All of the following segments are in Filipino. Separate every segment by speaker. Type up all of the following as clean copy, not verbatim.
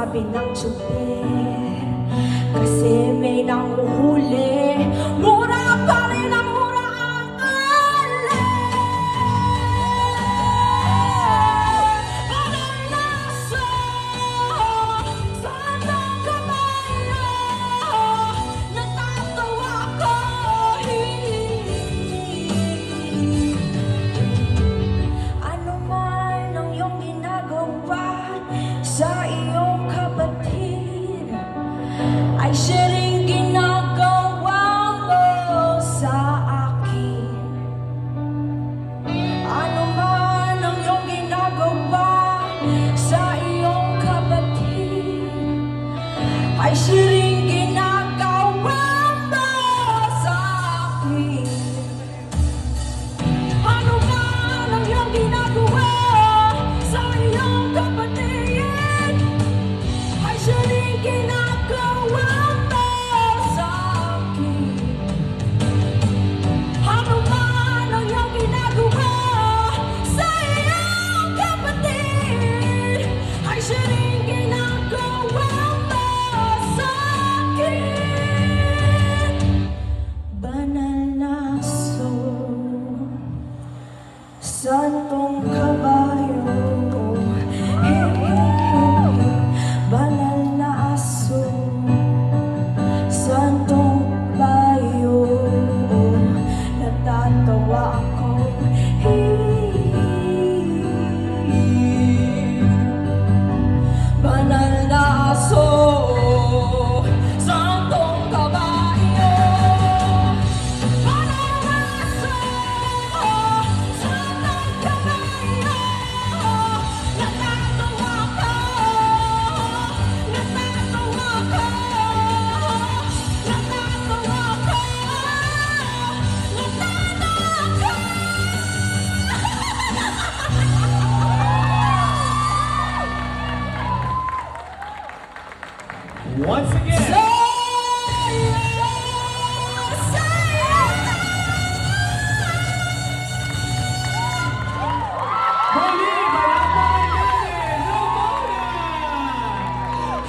Speaker 1: sabi ng tsubi, kasi may nanguhuli. Mura pa rin ang mura ang alin. Mananaso sa anong kabayo, natatawa ko. Ano man ang iyong ginagawa sa iyong kapatid, ay siya rin ginagawa mo sa akin. Ano man ang iyong ginagawa sa iyong kapatid, ay siya rin ginagawa mo sa akin. Ano man ang iyong ginagawa sa iyong kapatid, ay siya rin ginagawa mo sa akin. Ano man ang iyong ginagawa sa iyong kapatid, ay siya rin ginagawa mo sa akin. Banal na aso, santong kabayo, banal na aso, santong kabayo, natatawa ako. Banal na aso, santong kabayo, banal na aso, santong kabayo, natatawa ko, natatawa ko, natatawa ko, natatawa ko.
Speaker 2: Once again, muli, palakpakan natin, Ramona!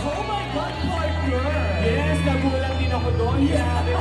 Speaker 2: Oh my God, partner! Yes, nagulat din ako doon. Grabe